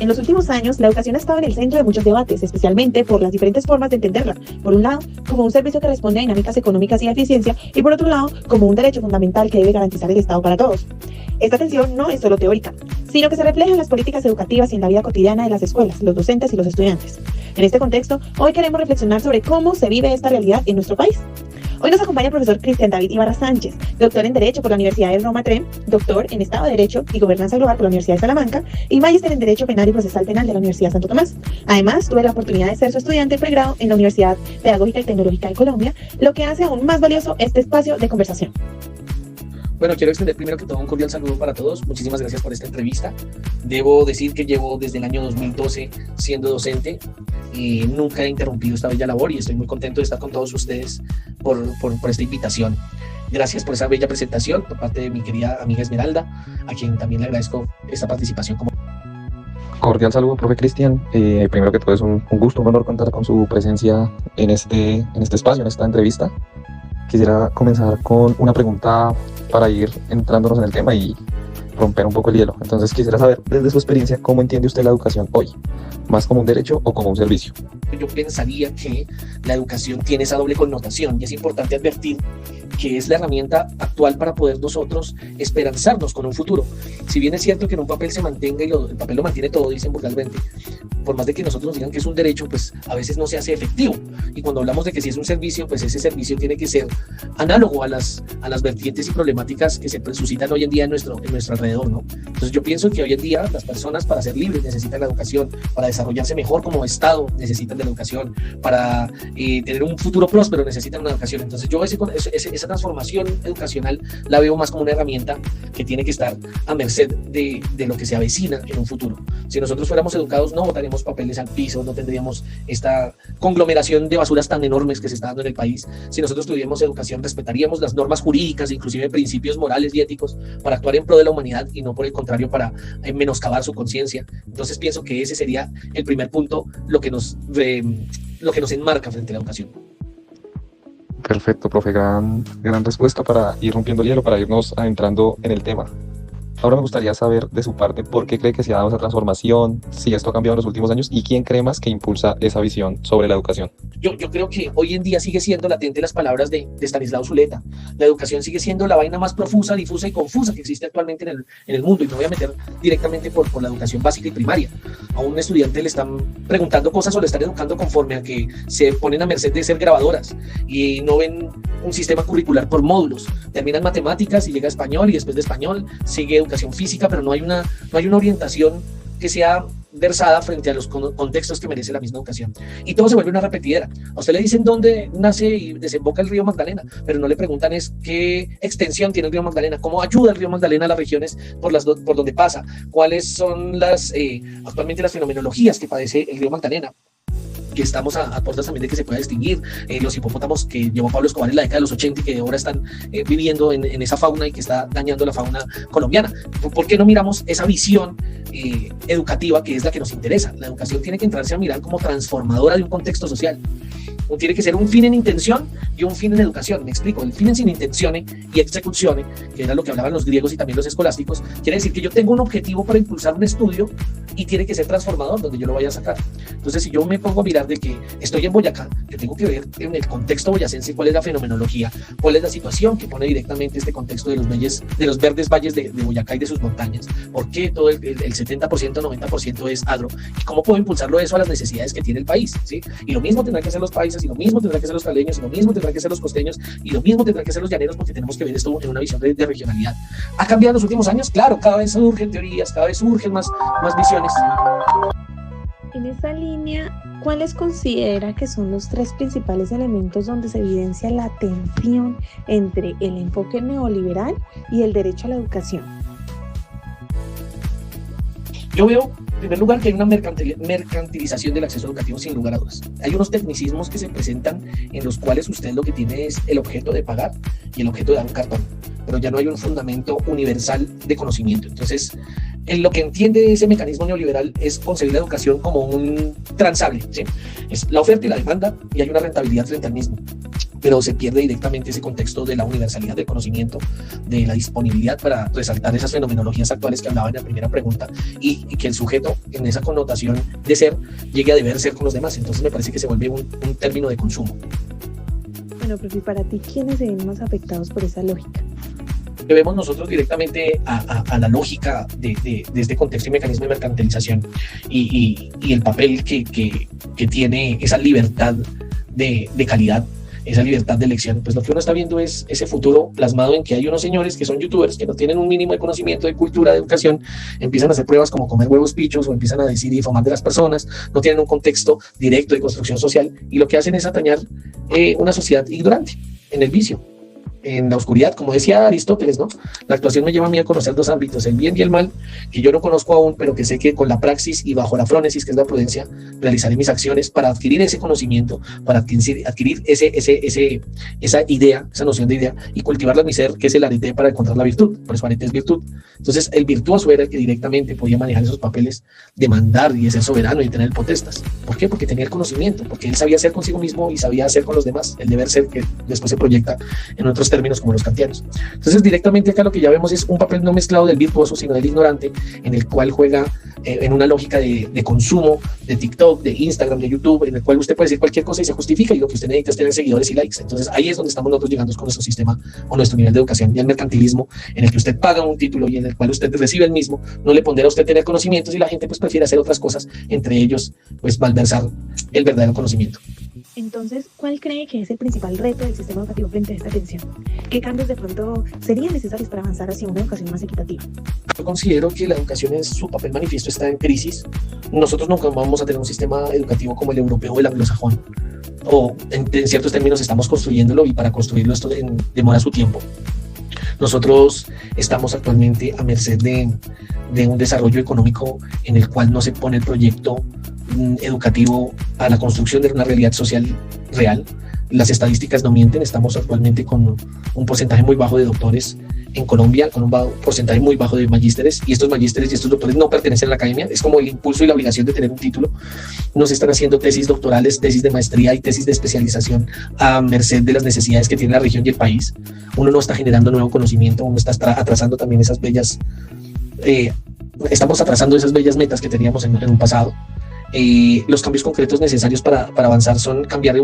En los últimos años, la educación ha estado en el centro de muchos debates, especialmente por las diferentes formas de entenderla. Por un lado, como un servicio que responde a dinámicas económicas y de eficiencia, y por otro lado, como un derecho fundamental que debe garantizar el Estado para todos. Esta tensión no es solo teórica, sino que se refleja en las políticas educativas y en la vida cotidiana de las escuelas, los docentes y los estudiantes. En este contexto, hoy queremos reflexionar sobre cómo se vive esta realidad en nuestro país. Hoy nos acompaña el profesor Cristian David Ibarra Sánchez, doctor en Derecho por la Universidad de Roma III, doctor en Estado de Derecho y Gobernanza Global por la Universidad de Salamanca y magíster en Derecho Penal y Procesal Penal de la Universidad Santo Tomás. Además, tuve la oportunidad de ser su estudiante en pregrado en la Universidad Pedagógica y Tecnológica de Colombia, lo que hace aún más valioso este espacio de conversación. Bueno, quiero extender primero que todo un cordial saludo para todos. Muchísimas gracias por esta entrevista. Debo decir que llevo desde el año 2012 siendo docente y nunca he interrumpido esta bella labor y estoy muy contento de estar con todos ustedes por esta invitación. Gracias por esa bella presentación por parte de mi querida amiga Esmeralda, a quien también le agradezco esta participación. Cordial saludo, profe Cristian. Primero que todo es un gusto, un honor contar con su presencia en este espacio, en esta entrevista. Quisiera comenzar con una pregunta para ir entrándonos en el tema y romper un poco el hielo. Entonces quisiera saber desde su experiencia cómo entiende usted la educación hoy, más como un derecho o como un servicio. Yo pensaría que la educación tiene esa doble connotación y es importante advertir que es la herramienta actual para poder nosotros esperanzarnos con un futuro. Si bien es cierto que en un papel se mantenga y el papel lo mantiene todo, dicen vulgarmente, por más de que nosotros nos digan que es un derecho, pues a veces no se hace efectivo. Y cuando hablamos de que si es un servicio, pues ese servicio tiene que ser análogo a las vertientes y problemáticas que se suscitan hoy en día en nuestro alrededor, ¿no? Entonces yo pienso que hoy en día las personas para ser libres necesitan la educación, para desarrollarse mejor como Estado necesitan de la educación, para tener un futuro próspero necesitan una educación. Entonces yo esa transformación educacional la veo más como una herramienta que tiene que estar a merced de lo que se avecina en un futuro. Si nosotros fuéramos educados no botaríamos papeles al piso, no tendríamos esta conglomeración de basuras tan enormes que se está dando en el país. Si nosotros tuviéramos educación respetaríamos las normas jurídicas, inclusive principios morales y éticos para actuar en pro de la humanidad y no por el contrario para menoscabar su conciencia. Entonces pienso que ese sería el primer punto, lo que nos enmarca frente a la educación. Perfecto, profe, gran respuesta para ir rompiendo el hielo, para irnos adentrando en el tema. Ahora me gustaría saber de su parte por qué cree que se ha dado esa transformación, si esto ha cambiado en los últimos años y quién cree más que impulsa esa visión sobre la educación. Yo creo que hoy en día sigue siendo latente las palabras de Stanislao Zuleta. La educación sigue siendo la vaina más profusa, difusa y confusa que existe actualmente en el mundo. Y me voy a meter directamente por la educación básica y primaria. A un estudiante le están preguntando cosas o le están educando conforme a que se ponen a merced de ser grabadoras y no ven un sistema curricular por módulos. Terminan matemáticas y llega español y después de español sigue educación física, pero no hay una orientación que sea versada frente a los contextos que merece la misma educación. Y todo se vuelve una repetidera. A usted le dicen dónde nace y desemboca el río Magdalena, pero no le preguntan es qué extensión tiene el río Magdalena, cómo ayuda el río Magdalena a las regiones por donde pasa, cuáles son actualmente las fenomenologías que padece el río Magdalena, que estamos a puertas también de que se pueda extinguir, los hipopótamos que llevó Pablo Escobar en la década de los 80 y que ahora están viviendo en esa fauna y que está dañando la fauna colombiana. ¿Por qué no miramos esa visión educativa que es la que nos interesa? La educación tiene que entrarse a mirar como transformadora de un contexto social. Tiene que ser un fin en intención y un fin en educación. Me explico, el fin sin intenzione y execuzione, que era lo que hablaban los griegos y también los escolásticos, quiere decir que yo tengo un objetivo para impulsar un estudio y tiene que ser transformador donde yo lo vaya a sacar. Entonces, si yo me pongo a mirar de que estoy en Boyacá, yo tengo que ver en el contexto boyacense cuál es la fenomenología, cuál es la situación que pone directamente este contexto de los verdes valles de Boyacá y de sus montañas, por qué todo el 70%, 90% es agro, y cómo puedo impulsarlo eso a las necesidades que tiene el país, ¿sí? Y lo mismo tendrán que hacer los países, y lo mismo tendrán que hacer los caleños, y lo mismo tendrán que hacer los costeños, y lo mismo tendrán que hacer los llaneros, porque tenemos que ver esto en una visión de regionalidad. ¿Ha cambiado en los últimos años? Claro, cada vez surgen teorías, cada vez surgen más visiones. En esa línea, ¿cuáles considera que son los tres principales elementos donde se evidencia la tensión entre el enfoque neoliberal y el derecho a la educación? Yo veo, en primer lugar, que hay una mercantilización del acceso educativo sin lugar a dudas. Hay unos tecnicismos que se presentan en los cuales usted lo que tiene es el objeto de pagar y el objeto de dar un cartón, pero ya no hay un fundamento universal de conocimiento. Entonces, en lo que entiende ese mecanismo neoliberal es concebir la educación como un transable, ¿sí? Es la oferta y la demanda y hay una rentabilidad frente al mismo. pero se pierde directamente ese contexto de la universalidad del conocimiento, de la disponibilidad para resaltar esas fenomenologías actuales que hablaba en la primera pregunta, y que el sujeto en esa connotación de ser llegue a deber ser con los demás. Entonces me parece que se vuelve un término de consumo. Bueno, profe, para ti, ¿quiénes se ven más afectados por esa lógica? Que vemos nosotros directamente a la lógica de este contexto y mecanismo de mercantilización y el papel que tiene esa libertad de calidad, esa libertad de elección. Pues lo que uno está viendo es ese futuro plasmado en que hay unos señores que son youtubers que no tienen un mínimo de conocimiento, de cultura, de educación, empiezan a hacer pruebas como comer huevos pichos o empiezan a decir y difamar de las personas, no tienen un contexto directo de construcción social y lo que hacen es atañar una sociedad ignorante en el vicio, en la oscuridad, como decía Aristóteles, ¿no? La actuación me lleva a mí a conocer dos ámbitos, el bien y el mal, que yo no conozco aún, pero que sé que con la praxis y bajo la frónesis, que es la prudencia, realizaré mis acciones para adquirir ese conocimiento, para adquirir esa idea, esa noción de idea, y cultivarla en mi ser, que es el arete para encontrar la virtud. Por eso arete es virtud. Entonces, el virtuoso era el que directamente podía manejar esos papeles de mandar y de ser soberano y de tener potestas. ¿Por qué? Porque tenía el conocimiento, porque él sabía ser consigo mismo y sabía hacer con los demás, el deber ser que después se proyecta en otros términos como los kantianos. Entonces directamente acá lo que ya vemos es un papel no mezclado del virtuoso sino del ignorante, en el cual juega en una lógica de consumo de TikTok, de Instagram, de YouTube, en el cual usted puede decir cualquier cosa y se justifica y lo que usted necesita es tener seguidores y likes. Entonces ahí es donde estamos nosotros llegando con nuestro sistema o nuestro nivel de educación y el mercantilismo, en el que usted paga un título y en el cual usted recibe el mismo, no le pondera a usted tener conocimientos y la gente pues prefiere hacer otras cosas, entre ellos pues malversar el verdadero conocimiento. Entonces, ¿cuál cree que es el principal reto del sistema educativo frente a esta tensión? ¿Qué cambios de pronto serían necesarios para avanzar hacia una educación más equitativa? Yo considero que la educación en su papel manifiesto está en crisis. Nosotros nunca vamos a tener un sistema educativo como el europeo o el anglosajón, o en ciertos términos estamos construyéndolo y para construirlo esto demora su tiempo. Nosotros estamos actualmente a merced de un desarrollo económico en el cual no se pone el proyecto educativo a la construcción de una realidad social real. Las estadísticas no mienten, estamos actualmente con un porcentaje muy bajo de doctores en Colombia, con un porcentaje muy bajo de magísteres, y estos magísteres y estos doctores no pertenecen a la academia, es como el impulso y la obligación de tener un título. No se están haciendo tesis doctorales, tesis de maestría y tesis de especialización a merced de las necesidades que tiene la región y el país. Uno no está generando nuevo conocimiento, uno está atrasando también esas bellas, estamos atrasando esas bellas metas que teníamos en un pasado. Los cambios concretos necesarios para avanzar son cambiar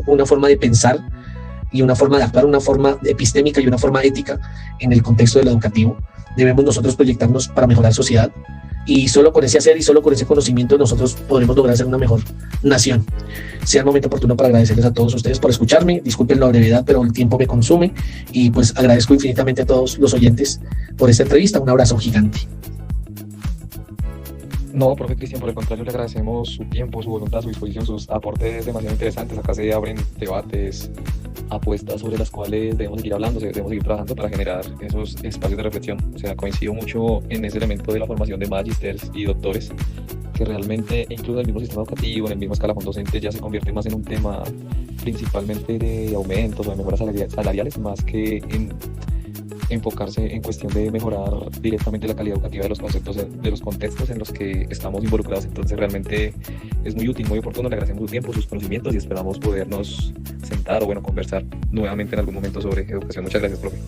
una forma de pensar y una forma de actuar, una forma epistémica y una forma ética en el contexto del educativo. Debemos nosotros proyectarnos para mejorar sociedad y solo con ese hacer y solo con ese conocimiento nosotros podremos lograr ser una mejor nación. Sea el momento oportuno para agradecerles a todos ustedes por escucharme. Disculpen la brevedad, pero el tiempo me consume y pues agradezco infinitamente a todos los oyentes por esta entrevista. Un abrazo gigante. No, profe Cristian, por el contrario, le agradecemos su tiempo, su voluntad, su disposición, sus aportes demasiado interesantes. Acá se abren debates, apuestas sobre las cuales debemos seguir hablando, debemos seguir trabajando para generar esos espacios de reflexión. O sea, coincido mucho en ese elemento de la formación de magísteres y doctores, que realmente incluso en el mismo sistema educativo, en el mismo escalafón docente, ya se convierte más en un tema principalmente de aumentos o de mejoras salariales, más que en enfocarse en cuestión de mejorar directamente la calidad educativa de los conceptos, de los contextos en los que estamos involucrados. Entonces realmente es muy útil, muy oportuno. Le agradecemos su tiempo, sus conocimientos y esperamos podernos sentar o conversar nuevamente en algún momento sobre educación. Muchas gracias, profe.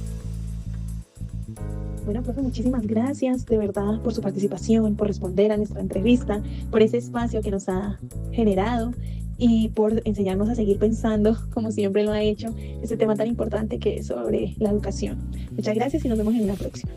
Bueno, profe, muchísimas gracias de verdad por su participación, por responder a nuestra entrevista, por ese espacio que nos ha generado y por enseñarnos a seguir pensando, como siempre lo ha hecho, ese tema tan importante que es sobre la educación. Muchas gracias y nos vemos en una próxima.